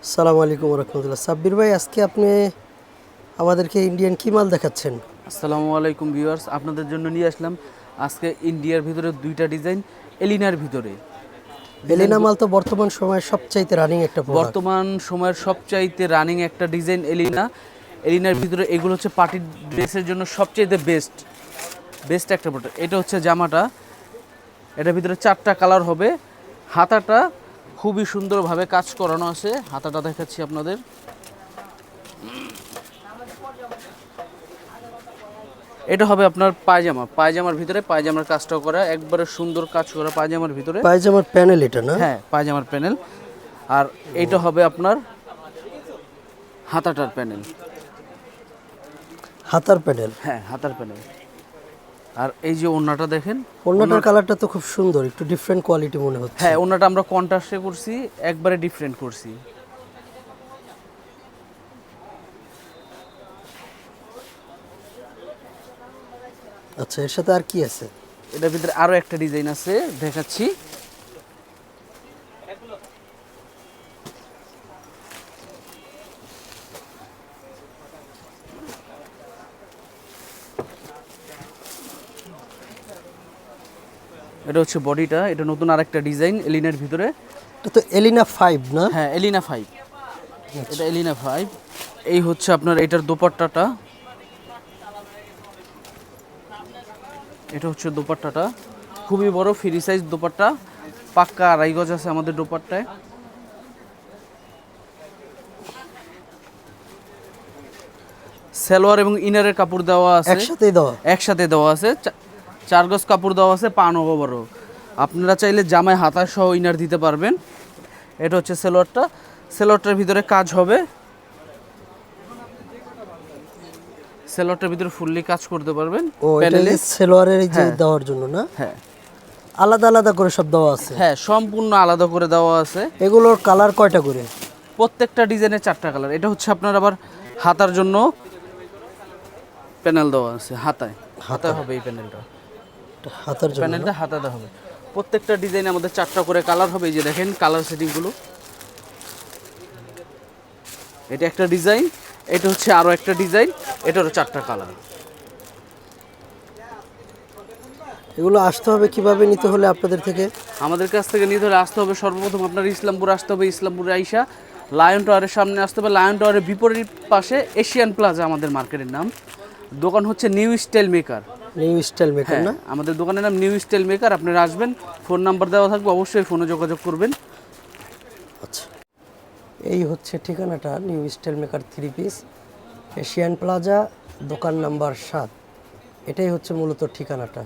আসসালামু আলাইকুম রহমতুল্লাহ। সাব্বির ভাই, আজকে আপনি আমাদেরকে ইন্ডিয়ান কি মাল দেখাচ্ছেন? আসসালামু আলাইকুম ভিউয়ার্স, আপনাদের জন্য নিয়ে আসলাম আজকে ইন্ডিয়ার ভিতরে দুইটা ডিজাইন এলিনার ভিতরে। এলিনা মাল তো বর্তমান সময়ে সবচাইতে রানিং একটা প্রোডাক্ট। বর্তমান সময়ের সবচাইতে রানিং একটা ডিজাইন এলিনার ভিতরে এগুলো হচ্ছে পার্টি ড্রেসের জন্য সবচাইতে বেস্ট বেস্ট একটা প্রোডাক্ট। এটা হচ্ছে জামাটা, এটার ভিতরে চারটা কালার হবে। হাতাটা খুবই সুন্দরভাবে কাজ করানো আছে, হাতাটা দেখাচ্ছি আপনাদের। এটা হবে আপনার পায়জামার ভিতরে পায়জামার কাজটাও করা, একবারে সুন্দর কাজ করা পায়জামার ভিতরে। পায়জামার প্যানেল এটা না? হ্যাঁ, পায়জামার প্যানেল। আর এইটা হবে আপনার হাতাটার প্যানেল। হাতার প্যানেল। হ্যাঁ, হাতার প্যানেল। আর এই যে ওড়নাটা দেখেন, ওড়নাটার কালারটা তো খুব সুন্দর, একটু ডিফারেন্ট কোয়ালিটি মনে হচ্ছে। হ্যাঁ ওড়নাটা আমরা কন্ট্রাস্টে করছি, একবারে ডিফারেন্ট করছি। আচ্ছা, এর সাথে আর কি আছে? এটার ভিতরে আরো একটা ডিজাইন আছে, দেখাচ্ছি। এটা হচ্ছে বডিটা, এটা নতুন আরেকটা ডিজাইন এলিনার ভিতরে। এটা তো এলিনা 5 না? হ্যাঁ, এলিনা 5। এটা এলিনা 5। এই হচ্ছে আপনার এটার দোপাট্টাটা, এটা হচ্ছে দোপাট্টাটা খুবই বড় ফ্রি সাইজ দোপাট্টা, পাক্কা 2.5 গজ আছে আমাদের দোপাট্টায়। সালোয়ার এবং ইনারের কাপড় দেওয়া আছে, একসাথে দেওয়া আছে। 4 গজ কাপড় দেওয়া আছে, পান বড়। আপনারা চাইলে জামায় হাতা সহ ইনার দিতে পারবেন। এটা হচ্ছে সেলোয়ারটার ভিতরে কাজ হবে, সেলোয়ারটার ভিতরে ফুললি কাজ করতে পারবেন। ও, এটা যে সেলোয়ারের এই যে দেওয়ার জন্য না? হ্যাঁ, আলাদা আলাদা করে সব দেওয়া আছে? হ্যাঁ, সম্পূর্ণ আলাদা করে দেওয়া আছে। এগুলোর কালার কয়টা করে? প্রত্যেকটা ডিজাইনের 4টা কালার। এটা হচ্ছে আপনার আবার হাতার জন্য প্যানেল দেওয়া আছে, হাতায় হবে এই প্যানেলটা। হাতার জন্য প্যানেলটা হাতাতে হবে। প্রত্যেকটা ডিজাইনে আমাদের 4টা করে কালার হবে। এই যে দেখেন কালার সেটিংগুলো। এটা একটা ডিজাইন, এটা হচ্ছে আরো একটা ডিজাইন, এটারও 4টা কালার। এগুলো আসতে হবে কিভাবে নিতে হলে আপনাদের থেকে? আমাদের কাছ থেকে নিতে হলে আসতে হবে সর্বপ্রথম আপনার ইসলামপুর আসতে হবে। ইসলামপুরে আইসা লায়ন টাওয়ারের সামনে আসতে হবে। লায়ন টাওয়ারের বিপরীত পাশে এশিয়ান প্লাজা আমাদের মার্কেটের নাম। দোকান হচ্ছে new style maker. New style maker না? আমাদের দোকানের নাম নিউ স্টাইল মেকার। আপনারা আসবেন, ফোন নাম্বার দেওয়া থাকবে, অবশ্যই ফোনে যোগাযোগ করবেন। আচ্ছা, এই হচ্ছে ঠিকানাটা, new style maker 3 piece, Asian plaza, দোকান নাম্বার 7। এটাই হচ্ছে মূলত ঠিকানাটা।